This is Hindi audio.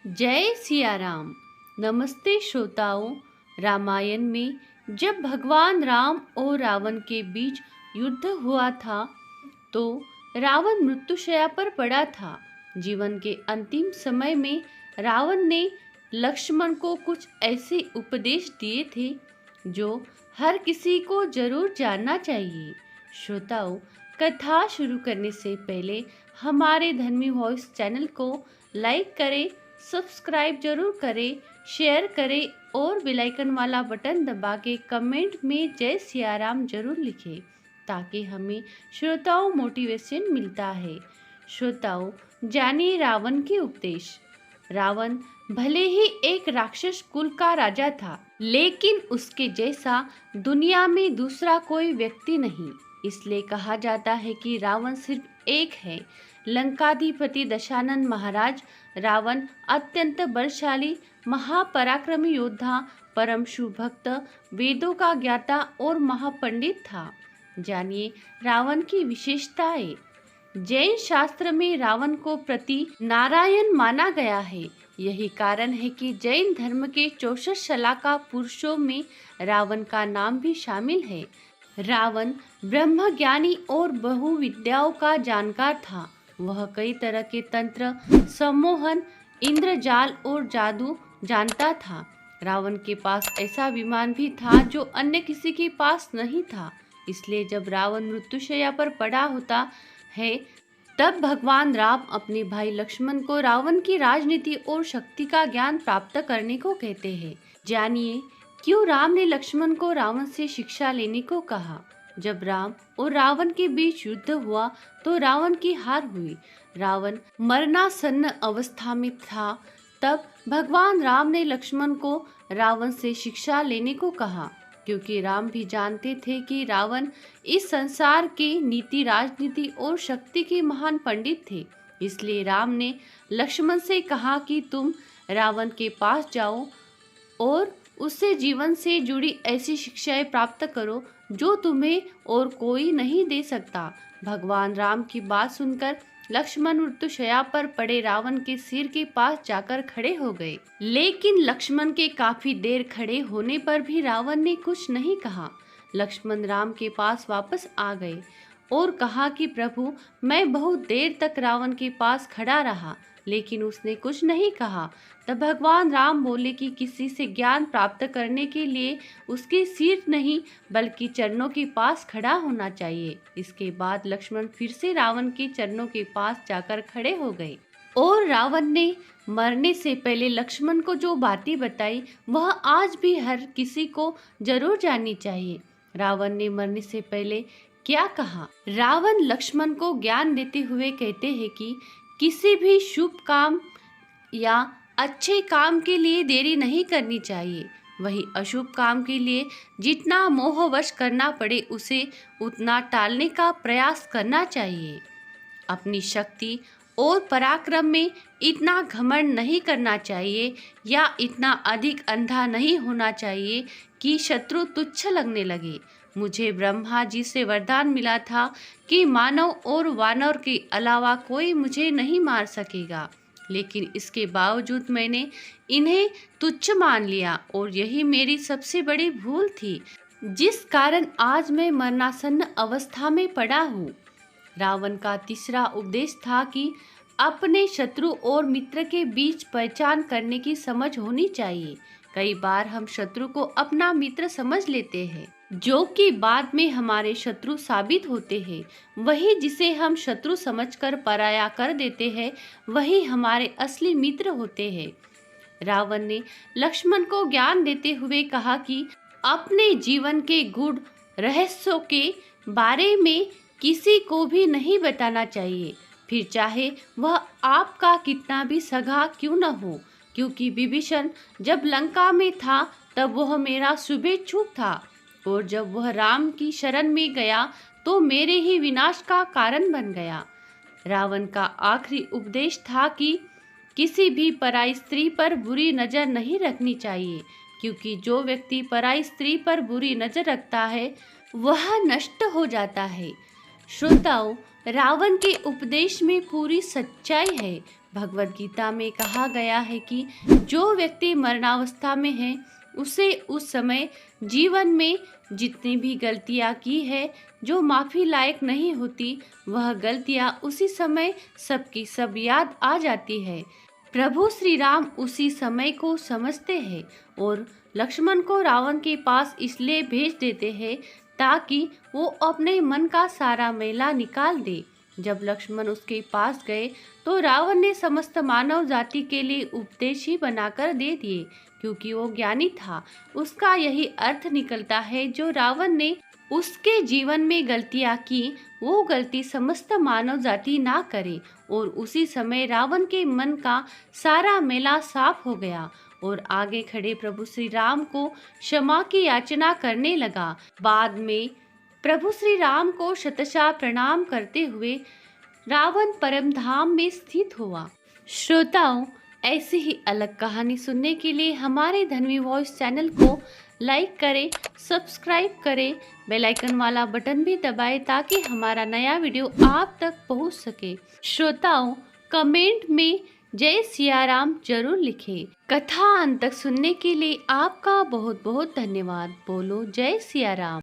जय सिया राम। नमस्ते श्रोताओं। रामायण में जब भगवान राम और रावण के बीच युद्ध हुआ था तो रावण मृत्युशैया पर पड़ा था। जीवन के अंतिम समय में रावण ने लक्ष्मण को कुछ ऐसे उपदेश दिए थे जो हर किसी को जरूर जानना चाहिए। श्रोताओं, कथा शुरू करने से पहले हमारे धर्मी वॉइस चैनल को लाइक करें, सब्सक्राइब जरूर करें, शेयर करें और बेल आइकन वाला बटन दबा के कमेंट में जय सिया राम जरूर लिखें ताकि हमें श्रोताओं मोटिवेशन मिलता है। श्रोताओं, जानिए रावण के उपदेश। रावण भले ही एक राक्षस कुल का राजा था, लेकिन उसके जैसा दुनिया में दूसरा कोई व्यक्ति नहीं। इसलिए कहा जाता है कि रावण सिर्फ एक है। लंकाधिपति दशानन महाराज रावण अत्यंत बलशाली, महापराक्रमी योद्धा, परम शुभ भक्त, वेदों का ज्ञाता और महापंडित था। जानिए रावण की विशेषताएं। जैन शास्त्र में रावण को प्रति नारायण माना गया है। यही कारण है कि जैन धर्म के 64 शलाका पुरुषों में रावण का नाम भी शामिल है। रावण ब्रह्मज्ञानी और बहुविद्याओं का जानकार था। वह कई तरह के तंत्र, सम्मोहन, इंद्रजाल और जादू जानता था। रावण के पास ऐसा विमान भी था जो अन्य किसी के पास नहीं था। इसलिए जब रावण मृत्युशैया पर पड़ा होता है तब भगवान राम अपने भाई लक्ष्मण को रावण की राजनीति और शक्ति का ज्ञान प्राप्त करने को कहते हैं। जानिए क्यों राम ने लक्ष्मण को रावण से शिक्षा लेने को कहा। जब राम और रावण के बीच युद्ध हुआ तो रावण की हार हुई। रावण मरणासन्न अवस्था में था। तब भगवान राम ने लक्ष्मण को रावण से शिक्षा लेने को कहा, क्योंकि राम भी जानते थे कि रावण इस संसार के नीति, राजनीति और शक्ति के महान पंडित थे। इसलिए राम ने लक्ष्मण से कहा कि तुम रावण के पास जाओ और उससे जीवन से जुड़ी ऐसी शिक्षाएं प्राप्त करो जो तुम्हें और कोई नहीं दे सकता। भगवान राम की बात सुनकर लक्ष्मण मृत्युशैया पर पड़े रावण के सिर के पास जाकर खड़े हो गए। लेकिन लक्ष्मण के काफी देर खड़े होने पर भी रावण ने कुछ नहीं कहा। लक्ष्मण राम के पास वापस आ गए और कहा कि प्रभु, मैं बहुत देर तक रावण के पास खड़ा रहा लेकिन उसने कुछ नहीं कहा। तब भगवान राम बोले कि किसी से ज्ञान प्राप्त करने के लिए उसके सिर नहीं बल्कि चरणों के पास खड़ा होना चाहिए। इसके बाद लक्ष्मण फिर से रावण के चरणों के पास जाकर खड़े हो गए और रावण ने मरने से पहले लक्ष्मण को जो बातें बताई वह आज भी हर किसी को जरूर जाननी चाहिए। रावण ने मरने से पहले क्या कहा। रावण लक्ष्मण को ज्ञान देते हुए कहते हैं कि किसी भी शुभ काम या अच्छे काम के लिए देरी नहीं करनी चाहिए। वही अशुभ काम के लिए जितना मोहवश करना पड़े उसे उतना टालने का प्रयास करना चाहिए। अपनी शक्ति और पराक्रम में इतना घमंड नहीं करना चाहिए या इतना अधिक अंधा नहीं होना चाहिए कि शत्रु तुच्छ लगने लगे। मुझे ब्रह्मा जी से वरदान मिला था कि मानव और वानर के अलावा कोई मुझे नहीं मार सकेगा, लेकिन इसके बावजूद मैंने इन्हें तुच्छ मान लिया और यही मेरी सबसे बड़ी भूल थी, जिस कारण आज मैं मरणासन्न अवस्था में पड़ा हूँ। रावण का तीसरा उपदेश था कि अपने शत्रु और मित्र के बीच पहचान करने की समझ होनी चाहिए। कई बार हम शत्रु को अपना मित्र समझ लेते हैं जो कि बाद में हमारे शत्रु साबित होते हैं। वही जिसे हम शत्रु समझकर पराया कर देते हैं वही हमारे असली मित्र होते हैं। रावण ने लक्ष्मण को ज्ञान देते हुए कहा कि अपने जीवन के गूढ़ रहस्यों के बारे में किसी को भी नहीं बताना चाहिए, फिर चाहे वह आपका कितना भी सगा क्यों न हो। क्योंकि विभीषण जब लंका में था तब वह मेरा शुभेच्छुक था और जब वह राम की शरण में गया तो मेरे ही विनाश का कारण बन गया। रावण का आखिरी उपदेश था कि किसी भी पराई स्त्री पर बुरी नजर नहीं रखनी चाहिए, क्योंकि जो व्यक्ति पराई स्त्री पर बुरी नजर रखता है वह नष्ट हो जाता है। श्रोताओं, रावण के उपदेश में पूरी सच्चाई है। भगवत गीता में कहा गया है कि जो व्यक्ति मरणावस्था में है उसे उस समय जीवन में जितनी भी गलतियां की है जो माफी लायक नहीं होती, वह गलतियां उसी समय सबकी सब याद आ जाती है। प्रभु श्री राम उसी समय को समझते हैं और लक्ष्मण को रावण के पास इसलिए भेज देते हैं ताकि वो अपने मन का सारा मैला निकाल दे। जब लक्ष्मण उसके पास गए तो रावण ने समस्त मानव जाति के लिए उपदेश ही बनाकर दे दिए, क्योंकि वो ज्ञानी था। उसका यही अर्थ निकलता है, जो रावण ने उसके जीवन में गलतियां की वो गलती समस्त मानव जाति ना करे। और उसी समय रावण के मन का सारा मैला साफ हो गया और आगे खड़े प्रभु श्री राम को क्षमा की याचना करने लगा। बाद में प्रभु श्री राम को शतशः प्रणाम करते हुए रावण परम धाम में स्थित हुआ। श्रोताओं, ऐसी ही अलग कहानी सुनने के लिए हमारे धन्वी वॉइस चैनल को लाइक करें, सब्सक्राइब करें, बेल आइकन वाला बटन भी दबाएं ताकि हमारा नया वीडियो आप तक पहुंच सके। श्रोताओं, कमेंट में जय सिया राम जरूर लिखें। कथा अंत तक सुनने के लिए आपका बहुत बहुत धन्यवाद। बोलो जय सिया राम।